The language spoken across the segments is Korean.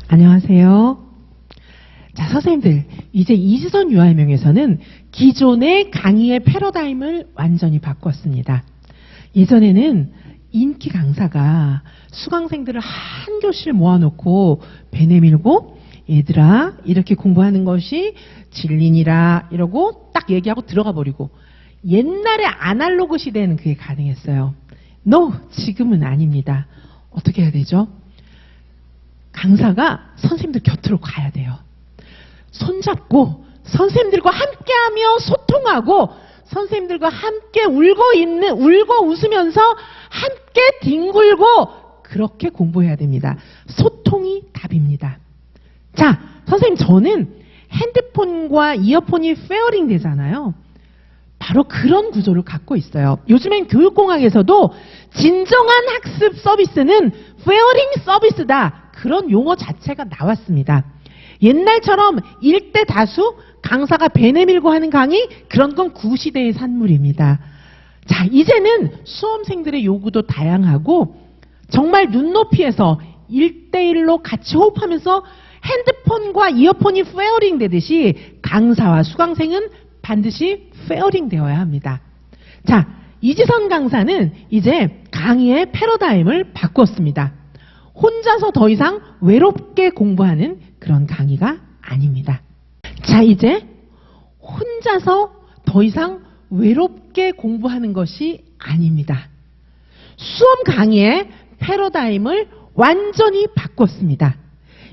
안녕하세요. 자, 선생님들, 이제 이지선 유아해명에서는 기존의 강의의 패러다임을 완전히 바꿨습니다. 예전에는 인기 강사가 수강생들을 한 교실 모아놓고 배 내밀고 얘들아 이렇게 공부하는 것이 진리니라 이러고 딱 얘기하고 들어가 버리고, 옛날에 아날로그 시대에는 그게 가능했어요. 지금은 아닙니다. 어떻게 해야 되죠? 강사가 선생님들 곁으로 가야 돼요. 손잡고 선생님들과 함께하며 소통하고 선생님들과 함께 울고 웃으면서 함께 뒹굴고 그렇게 공부해야 됩니다. 소통이 답입니다. 자, 선생님, 저는 핸드폰과 이어폰이 페어링 되잖아요. 바로 그런 구조를 갖고 있어요. 요즘엔 교육공학에서도 진정한 학습 서비스는 페어링 서비스다, 그런 용어 자체가 나왔습니다. 옛날처럼 일대 다수 강사가 배 내밀고 하는 강의, 그런 건 구시대의 산물입니다. 자, 이제는 수험생들의 요구도 다양하고 정말 눈높이에서 1대1로 같이 호흡하면서 핸드폰과 이어폰이 페어링 되듯이 강사와 수강생은 반드시 페어링 되어야 합니다. 자, 이지선 강사는 이제 강의의 패러다임을 바꿨습니다. 혼자서 더 이상 외롭게 공부하는 그런 강의가 아닙니다. 자, 이제 혼자서 더 이상 외롭게 공부하는 것이 아닙니다. 수험 강의의 패러다임을 완전히 바꿨습니다.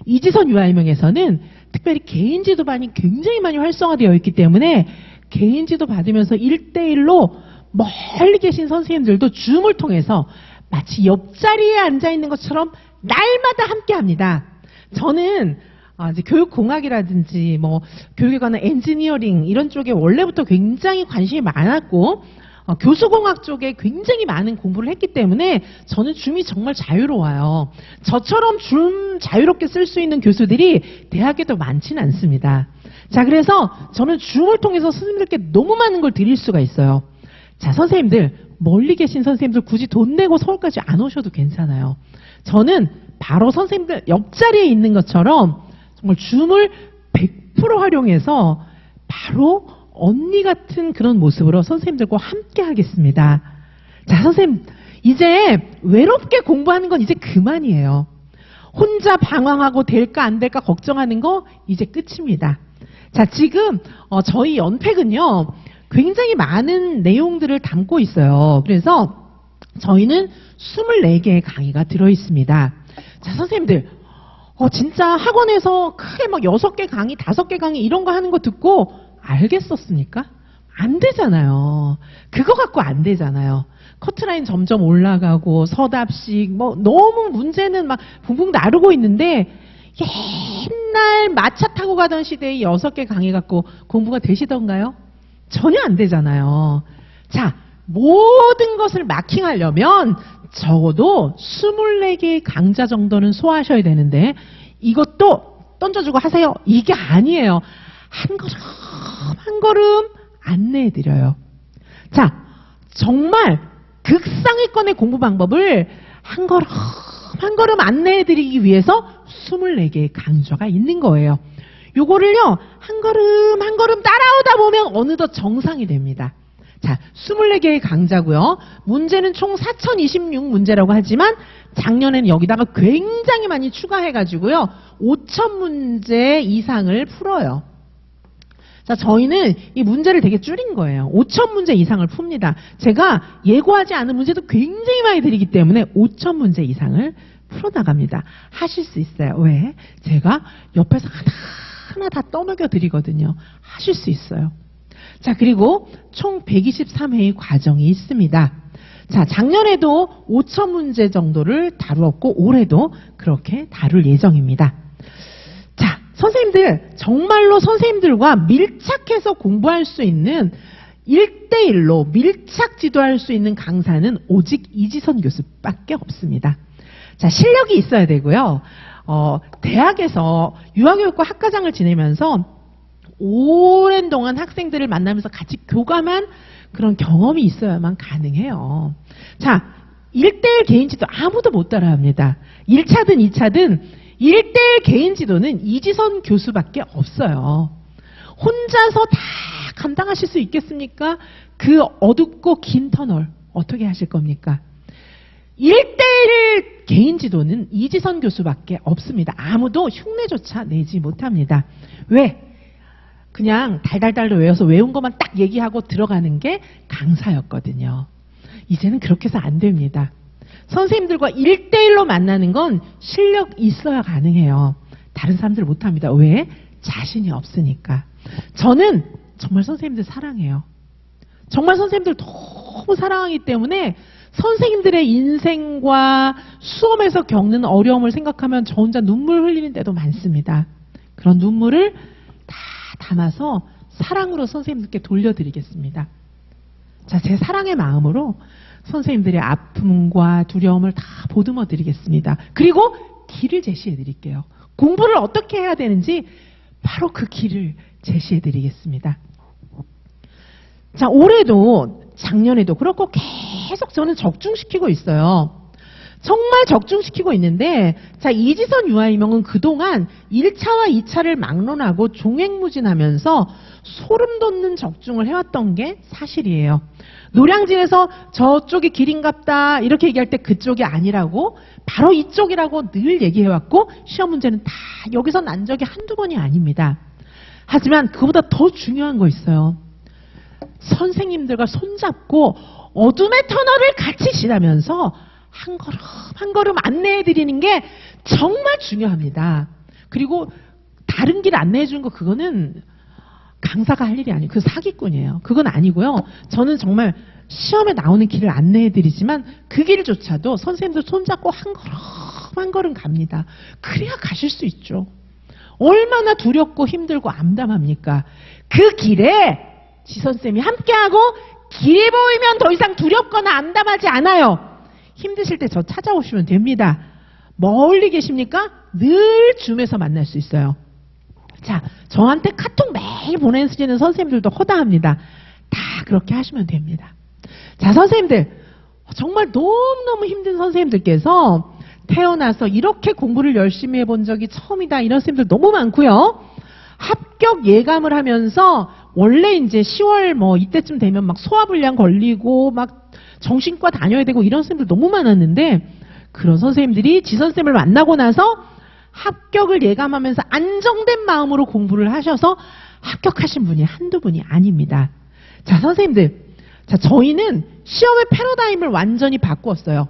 이지선 유아해명에서는 특별히 개인지도반이 굉장히 많이 활성화되어 있기 때문에 개인지도 받으면서 1대1로 멀리 계신 선생님들도 줌을 통해서 마치 옆자리에 앉아있는 것처럼 날마다 함께합니다. 저는 이제 교육공학이라든지 교육에 관한 엔지니어링 이런 쪽에 원래부터 굉장히 관심이 많았고 교수공학 쪽에 굉장히 많은 공부를 했기 때문에 저는 줌이 정말 자유로워요. 저처럼 줌 자유롭게 쓸 수 있는 교수들이 대학에도 많지는 않습니다. 자, 그래서 저는 줌을 통해서 선생님들께 너무 많은 걸 드릴 수가 있어요. 자, 선생님들, 멀리 계신 선생님들 굳이 돈 내고 서울까지 안 오셔도 괜찮아요. 저는 바로 선생님들 옆자리에 있는 것처럼 정말 줌을 100% 활용해서 바로 언니 같은 그런 모습으로 선생님들과 함께 하겠습니다. 자, 선생님, 이제 외롭게 공부하는 건 이제 그만이에요. 혼자 방황하고 될까 안 될까 걱정하는 거 이제 끝입니다. 자, 지금 저희 연팩은요 굉장히 많은 내용들을 담고 있어요. 그래서 저희는 24개의 강의가 들어있습니다. 자, 선생님들, 진짜 학원에서 크게 6개 강의, 5개 강의 이런 거 하는 거 듣고 알겠었습니까? 안 되잖아요. 그거 갖고 안 되잖아요. 커트라인 점점 올라가고 서답식 너무 문제는 막 붕붕 나르고 있는데, 옛날 마차 타고 가던 시대의 6개 강의 갖고 공부가 되시던가요? 전혀 안 되잖아요. 자, 모든 것을 마킹하려면 적어도 24개의 강좌 정도는 소화하셔야 되는데, 이것도 던져주고 하세요, 이게 아니에요. 한 걸음 한 걸음 안내해드려요. 자, 정말 극상위권의 공부 방법을 한 걸음 한 걸음 안내해드리기 위해서 24개의 강좌가 있는 거예요. 요거를요 한 걸음 한 걸음 따라오다 보면 어느덧 정상이 됩니다. 자, 24개의 강좌고요. 문제는 총 4026문제라고 하지만 작년에는 여기다가 굉장히 많이 추가해가지고요 5000문제 이상을 풀어요. 자, 저희는 이 문제를 되게 줄인 거예요. 5000문제 이상을 푼니다. 제가 예고하지 않은 문제도 굉장히 많이 드리기 때문에 5000문제 이상을 풀어나갑니다. 하실 수 있어요. 왜? 제가 옆에서 하나 다 떠먹여 드리거든요. 하실 수 있어요. 자, 그리고 총 123회의 과정이 있습니다. 자, 작년에도 5000문제 정도를 다루었고 올해도 그렇게 다룰 예정입니다. 자, 선생님들, 정말로 선생님들과 밀착해서 공부할 수 있는 1대1로 밀착 지도할 수 있는 강사는 오직 이지선 교수밖에 없습니다. 자, 실력이 있어야 되고요. 대학에서 유아교육과 학과장을 지내면서 오랜 동안 학생들을 만나면서 같이 교감한 그런 경험이 있어야만 가능해요. 자, 1대1 개인지도 아무도 못 따라합니다. 1차든 2차든 1대1 개인 지도는 이지선 교수밖에 없어요. 혼자서 다 감당하실 수 있겠습니까? 그 어둡고 긴 터널 어떻게 하실 겁니까? 1대1 개인 지도는 이지선 교수밖에 없습니다. 아무도 흉내조차 내지 못합니다. 왜? 그냥 달달달로 외워서 외운 것만 딱 얘기하고 들어가는 게 강사였거든요. 이제는 그렇게 해서 안 됩니다. 선생님들과 1대1로 만나는 건 실력 있어야 가능해요. 다른 사람들 못합니다. 왜? 자신이 없으니까. 저는 정말 선생님들 사랑해요. 정말 선생님들 너무 사랑하기 때문에 선생님들의 인생과 수험에서 겪는 어려움을 생각하면 저 혼자 눈물 흘리는 때도 많습니다. 그런 눈물을 다 담아서 사랑으로 선생님들께 돌려드리겠습니다. 자, 제 사랑의 마음으로 선생님들의 아픔과 두려움을 다 보듬어 드리겠습니다. 그리고 길을 제시해 드릴게요. 공부를 어떻게 해야 되는지 바로 그 길을 제시해 드리겠습니다. 자, 올해도 작년에도 그렇고 계속 저는 적중시키고 있어요. 정말 적중시키고 있는데, 자, 이지선 유아이명은 그동안 1차와 2차를 막론하고 종횡무진하면서 소름 돋는 적중을 해왔던 게 사실이에요. 노량진에서 저쪽이 길인갑다 이렇게 얘기할 때 그쪽이 아니라고, 바로 이쪽이라고 늘 얘기해왔고, 시험 문제는 다 여기서 난 적이 한두 번이 아닙니다. 하지만 그보다 더 중요한 거 있어요. 선생님들과 손잡고 어둠의 터널을 같이 지나면서 한 걸음 한 걸음 안내해 드리는 게 정말 중요합니다. 그리고 다른 길 안내해 주는 거 그거는 강사가 할 일이 아니에요. 그 사기꾼이에요. 그건 아니고요. 저는 정말 시험에 나오는 길을 안내해 드리지만 그 길조차도 선생님들 손잡고 한 걸음 한 걸음 갑니다. 그래야 가실 수 있죠. 얼마나 두렵고 힘들고 암담합니까? 그 길에 지선쌤이 함께하고 길이 보이면 더 이상 두렵거나 암담하지 않아요. 힘드실 때 저 찾아오시면 됩니다. 멀리 계십니까? 늘 줌에서 만날 수 있어요. 자, 저한테 카톡 매일 보내시는 선생님들도 허다합니다. 다 그렇게 하시면 됩니다. 자, 선생님들 정말 너무너무 힘든 선생님들께서 태어나서 이렇게 공부를 열심히 해본 적이 처음이다 이런 선생님들 너무 많고요. 합격 예감을 하면서 원래 이제 10월 뭐 이때쯤 되면 막 소화불량 걸리고 막 정신과 다녀야 되고 이런 선생님들 너무 많았는데, 그런 선생님들이 지선쌤을 만나고 나서 합격을 예감하면서 안정된 마음으로 공부를 하셔서 합격하신 분이 한두 분이 아닙니다. 자, 선생님들, 자, 저희는 시험의 패러다임을 완전히 바꾸었어요.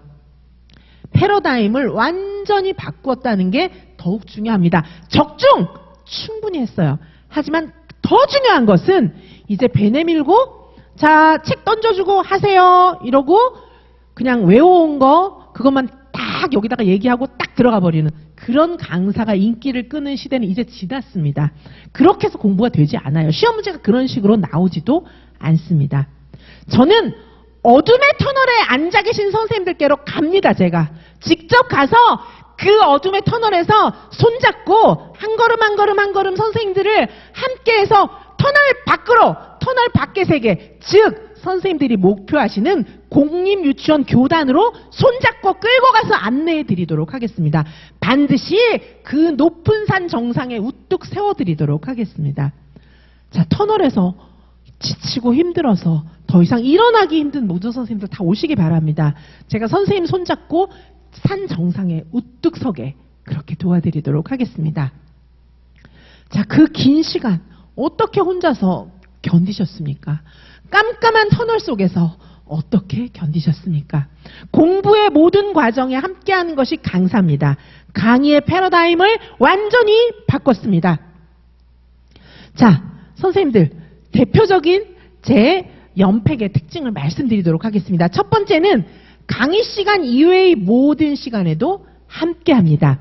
패러다임을 완전히 바꾸었다는 게 더욱 중요합니다. 적중 충분히 했어요. 하지만 더 중요한 것은 이제 배 내밀고 자, 책 던져주고 하세요 이러고 그냥 외워온 거 그것만 딱 여기다가 얘기하고 딱 들어가 버리는 그런 강사가 인기를 끄는 시대는 이제 지났습니다. 그렇게 해서 공부가 되지 않아요. 시험 문제가 그런 식으로 나오지도 않습니다. 저는 어둠의 터널에 앉아 계신 선생님들께로 갑니다. 제가 직접 가서 그 어둠의 터널에서 손잡고 한 걸음 한 걸음 한 걸음 선생님들을 함께해서 터널 밖으로, 터널 밖의 세계, 즉 선생님들이 목표하시는 공립유치원 교단으로 손잡고 끌고 가서 안내해 드리도록 하겠습니다. 반드시 그 높은 산 정상에 우뚝 세워드리도록 하겠습니다. 자, 터널에서 지치고 힘들어서 더 이상 일어나기 힘든 모든 선생님들 다 오시기 바랍니다. 제가 선생님 손잡고 산 정상에 우뚝 서게 그렇게 도와드리도록 하겠습니다. 자, 그 긴 시간 어떻게 혼자서 견디셨습니까? 깜깜한 터널 속에서 어떻게 견디셨습니까? 공부의 모든 과정에 함께하는 것이 강사입니다. 강의의 패러다임을 완전히 바꿨습니다. 자, 선생님들 대표적인 제 연팩의 특징을 말씀드리도록 하겠습니다. 첫 번째는 강의 시간 이외의 모든 시간에도 함께합니다.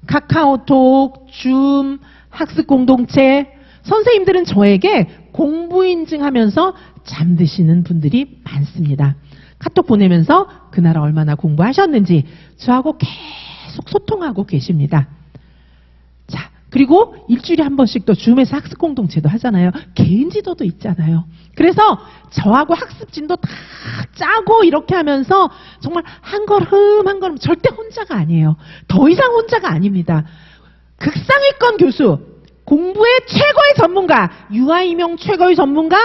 카카오톡, 줌, 학습 공동체, 선생님들은 저에게 공부 인증하면서 잠드시는 분들이 많습니다. 카톡 보내면서 그날 얼마나 공부하셨는지 저하고 계속 소통하고 계십니다. 자, 그리고 일주일에 한 번씩 또 줌에서 학습 공동체도 하잖아요. 개인 지도도 있잖아요. 그래서 저하고 학습진도 다 짜고 이렇게 하면서 정말 한 걸음 한 걸음 절대 혼자가 아니에요. 더 이상 혼자가 아닙니다. 극상위권 교수, 공부의 최고의 전문가, 유아임용 최고의 전문가,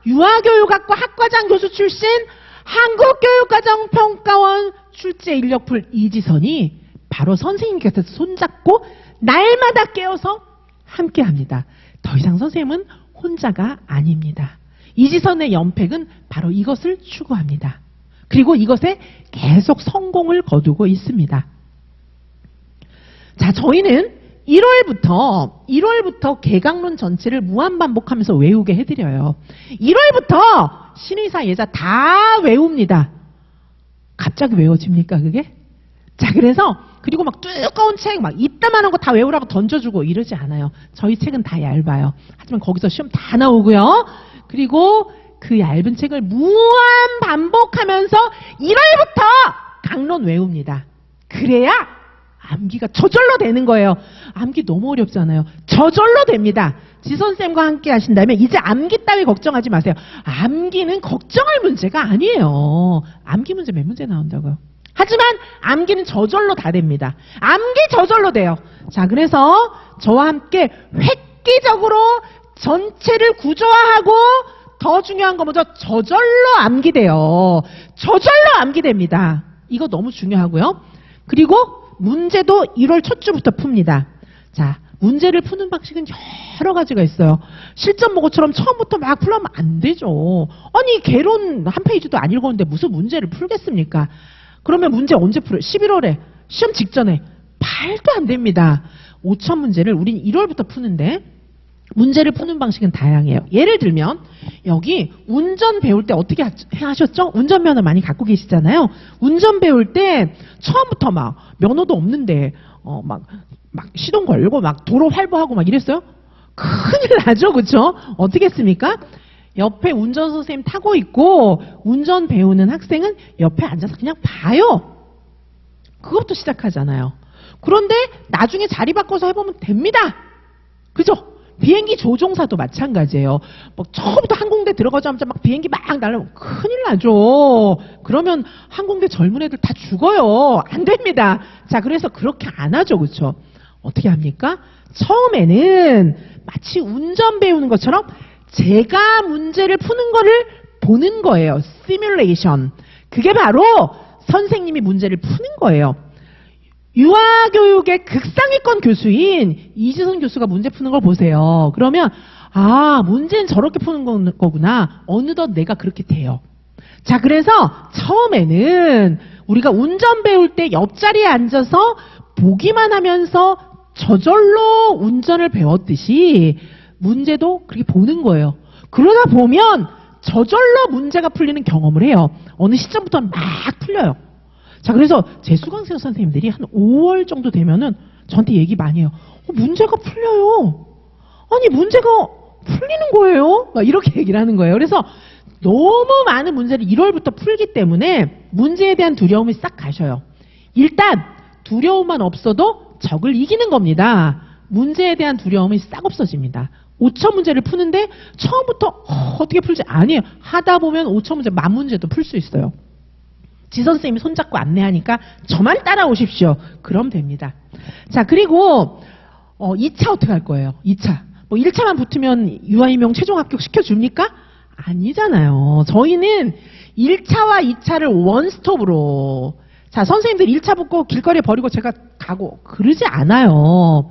유아교육학과 학과장 교수 출신, 한국교육과정평가원 출제 인력풀 이지선이 바로 선생님 곁에서 손잡고 날마다 깨어서 함께합니다. 더 이상 선생님은 혼자가 아닙니다. 이지선의 연팩은 바로 이것을 추구합니다. 그리고 이것에 계속 성공을 거두고 있습니다. 자, 저희는 1월부터 개강론 전체를 무한반복하면서 외우게 해드려요. 1월부터 신의사 예자 다 외웁니다. 갑자기 외워집니까 그게? 자, 그래서 그리고 막 두꺼운 책 막 이따만한 거 다 외우라고 던져주고 이러지 않아요. 저희 책은 다 얇아요. 하지만 거기서 시험 다 나오고요. 그리고 그 얇은 책을 무한 반복하면서 1월부터 강론 외웁니다. 그래야 암기가 저절로 되는 거예요. 암기 너무 어렵잖아요. 저절로 됩니다. 지선쌤과 함께 하신다면 이제 암기 따위 걱정하지 마세요. 암기는 걱정할 문제가 아니에요. 암기 문제 몇 문제 나온다고요? 하지만 암기는 저절로 다 됩니다. 암기 저절로 돼요. 자, 그래서 저와 함께 획기적으로 전체를 구조화하고 더 중요한 거 뭐죠? 저절로 암기돼요. 저절로 암기됩니다. 이거 너무 중요하고요. 그리고 문제도 1월 첫 주부터 풉니다. 자, 문제를 푸는 방식은 여러 가지가 있어요. 실전 모고처럼 처음부터 막 풀면 안 되죠. 아니, 개론 한 페이지도 안 읽었는데 무슨 문제를 풀겠습니까? 그러면 문제 언제 풀어요? 11월에 시험 직전에. 말도 안 됩니다. 5천 문제를 우린 1월부터 푸는데 문제를 푸는 방식은 다양해요. 예를 들면 여기 운전 배울 때 어떻게 하셨죠? 운전면허 많이 갖고 계시잖아요. 운전 배울 때 처음부터 막 면허도 없는데 막 시동 걸고 막 도로 활보하고 막 이랬어요? 큰일 나죠, 그렇죠? 어떻게 했습니까? 옆에 운전 선생님 타고 있고 운전 배우는 학생은 옆에 앉아서 그냥 봐요. 그것부터 시작하잖아요. 그런데 나중에 자리 바꿔서 해보면 됩니다. 그죠? 비행기 조종사도 마찬가지예요. 막 처음부터 항공대 들어가자마자 막 비행기 막 날아오면 큰일 나죠. 그러면 항공대 젊은 애들 다 죽어요. 안 됩니다. 자, 그래서 그렇게 안 하죠, 그렇죠? 어떻게 합니까? 처음에는 마치 운전 배우는 것처럼 제가 문제를 푸는 거를 보는 거예요. 시뮬레이션. 그게 바로 선생님이 문제를 푸는 거예요. 유아교육의 극상위권 교수인 이지선 교수가 문제 푸는 걸 보세요. 그러면 아, 문제는 저렇게 푸는 거구나. 어느덧 내가 그렇게 돼요. 자, 그래서 처음에는 우리가 운전 배울 때 옆자리에 앉아서 보기만 하면서 저절로 운전을 배웠듯이 문제도 그렇게 보는 거예요. 그러다 보면 저절로 문제가 풀리는 경험을 해요. 어느 시점부터는 막 풀려요. 자, 그래서 제 수강생 선생님들이 한 5월 정도 되면은 저한테 얘기 많이 해요. 문제가 풀려요. 아니, 문제가 풀리는 거예요. 막 이렇게 얘기를 하는 거예요. 그래서 너무 많은 문제를 1월부터 풀기 때문에 문제에 대한 두려움이 싹 가셔요. 일단 두려움만 없어도 적을 이기는 겁니다. 문제에 대한 두려움이 싹 없어집니다. 5천 문제를 푸는데 처음부터 어떻게 풀지? 아니에요. 하다 보면 5천 문제, 10,000문제도 풀 수 있어요. 지선생님이 손잡고 안내하니까 저만 따라오십시오. 그럼 됩니다. 자, 그리고 2차 어떻게 할 거예요? 2차. 뭐 1차만 붙으면 유아임용 최종 합격 시켜줍니까? 아니잖아요. 저희는 1차와 2차를 원스톱으로. 자, 선생님들 1차 붙고 길거리에 버리고 제가 가고 그러지 않아요.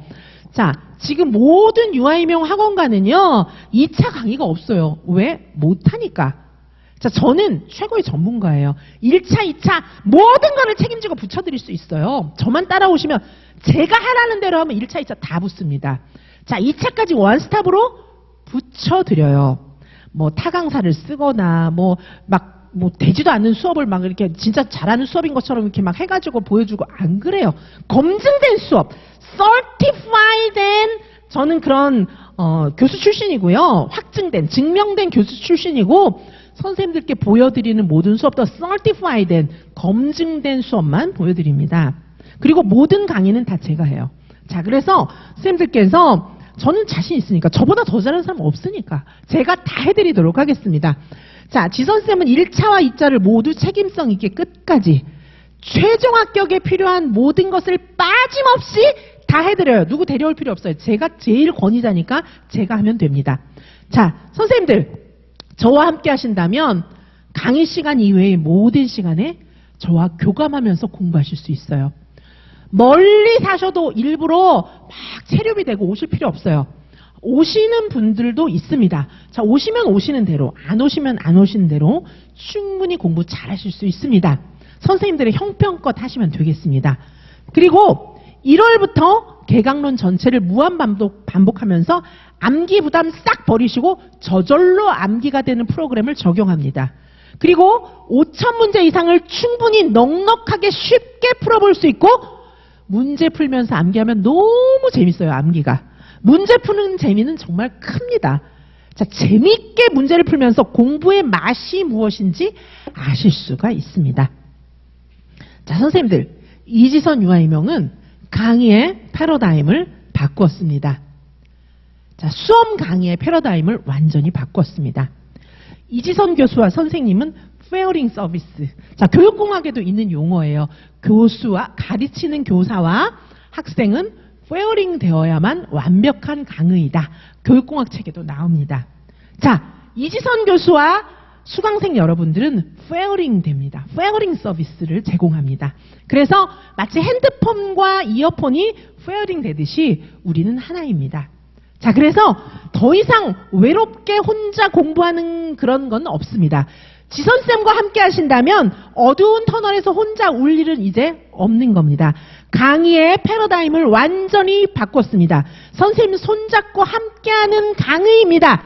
자, 지금 모든 유아임용 학원가는요 2차 강의가 없어요. 왜? 못하니까. 자, 저는 최고의 전문가예요. 1차, 2차 모든 거를 책임지고 붙여드릴 수 있어요. 저만 따라오시면 제가 하라는 대로 하면 1차, 2차 다 붙습니다. 자, 2차까지 원스톱으로 붙여드려요. 뭐 타강사를 쓰거나 뭐 되지도 않는 수업을 막 이렇게 진짜 잘하는 수업인 것처럼 이렇게 막 해가지고 보여주고 안 그래요. 검증된 수업, certified and 저는 그런 교수 출신이고요. 확증된, 증명된 교수 출신이고 선생님들께 보여드리는 모든 수업도 certified and 검증된 수업만 보여드립니다. 그리고 모든 강의는 다 제가 해요. 자, 그래서 선생님들께서 저는 자신 있으니까, 저보다 더 잘하는 사람 없으니까 제가 다 해드리도록 하겠습니다. 자, 지선쌤은 1차와 2차를 모두 책임성 있게 끝까지 최종 합격에 필요한 모든 것을 빠짐없이 다 해드려요. 누구 데려올 필요 없어요. 제가 제일 권위자니까 제가 하면 됩니다. 자, 선생님들 저와 함께 하신다면 강의 시간 이외의 모든 시간에 저와 교감하면서 공부하실 수 있어요. 멀리 사셔도 일부러 막 체류비 되고 오실 필요 없어요. 오시는 분들도 있습니다. 자, 오시면 오시는 대로, 안 오시면 안 오시는 대로 충분히 공부 잘 하실 수 있습니다. 선생님들의 형편껏 하시면 되겠습니다. 그리고 1월부터 개강론 전체를 무한 반복하면서 암기 부담 싹 버리시고 저절로 암기가 되는 프로그램을 적용합니다. 그리고 5,000문제 이상을 충분히 넉넉하게 쉽게 풀어볼 수 있고, 문제 풀면서 암기하면 너무 재밌어요. 암기가. 문제 푸는 재미는 정말 큽니다. 자, 재미있게 문제를 풀면서 공부의 맛이 무엇인지 아실 수가 있습니다. 자, 선생님들, 이지선 유아이명은 강의의 패러다임을 바꾸었습니다. 자, 수험 강의의 패러다임을 완전히 바꿨습니다. 이지선 교수와 선생님은 페어링 서비스. 자, 교육공학에도 있는 용어예요. 교수와 가르치는 교사와 학생은 페어링 되어야만 완벽한 강의이다. 교육공학 책에도 나옵니다. 자, 이지선 교수와 수강생 여러분들은 페어링 됩니다. 페어링 서비스를 제공합니다. 그래서 마치 핸드폰과 이어폰이 페어링 되듯이 우리는 하나입니다. 자, 그래서 더 이상 외롭게 혼자 공부하는 그런 건 없습니다. 지선쌤과 함께 하신다면 어두운 터널에서 혼자 울 일은 이제 없는 겁니다. 강의의 패러다임을 완전히 바꿨습니다. 선생님 손잡고 함께하는 강의입니다.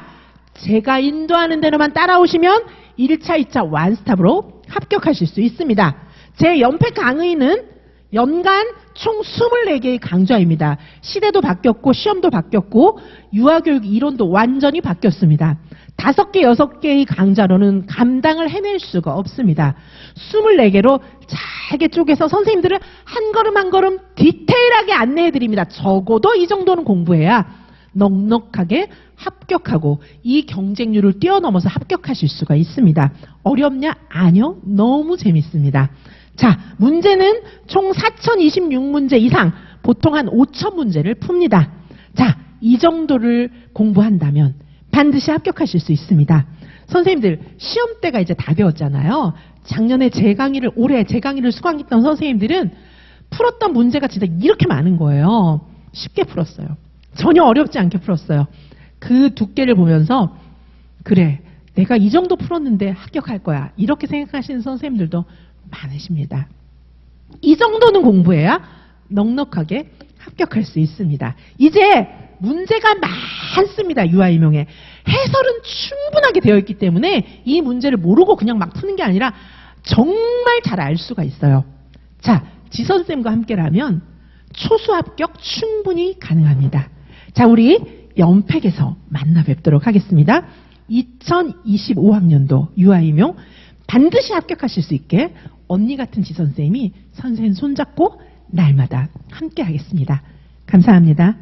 제가 인도하는 대로만 따라오시면 1차, 2차 완스탑으로 합격하실 수 있습니다. 제 연패 강의는 연간 총 24개의 강좌입니다. 시대도 바뀌었고 시험도 바뀌었고 유아교육 이론도 완전히 바뀌었습니다. 5개, 6개의 강좌로는 감당을 해낼 수가 없습니다. 24개로 잘게 쪼개서 선생님들을 한 걸음 한 걸음 디테일하게 안내해드립니다. 적어도 이 정도는 공부해야 넉넉하게 합격하고 이 경쟁률을 뛰어넘어서 합격하실 수가 있습니다. 어렵냐? 아니요. 너무 재밌습니다. 자, 문제는 총 4,026문제 이상, 보통 한 5,000문제를 풉니다. 자, 이 정도를 공부한다면 반드시 합격하실 수 있습니다. 선생님들, 시험 때가 이제 다 되었잖아요. 작년에 올해 제 강의를 수강했던 선생님들은 풀었던 문제가 진짜 이렇게 많은 거예요. 쉽게 풀었어요. 전혀 어렵지 않게 풀었어요. 그 두께를 보면서 그래, 내가 이 정도 풀었는데 합격할 거야. 이렇게 생각하시는 선생님들도 많으십니다. 이 정도는 공부해야 넉넉하게 합격할 수 있습니다. 이제 문제가 많습니다. 유아이명에. 해설은 충분하게 되어 있기 때문에 이 문제를 모르고 그냥 막 푸는 게 아니라 정말 잘 알 수가 있어요. 자, 지선쌤과 함께라면 초수 합격 충분히 가능합니다. 자, 우리 연팩에서 만나 뵙도록 하겠습니다. 2025학년도 유아이명 반드시 합격하실 수 있게 언니 같은 지선쌤이 선생님 손잡고 날마다 함께 하겠습니다. 감사합니다.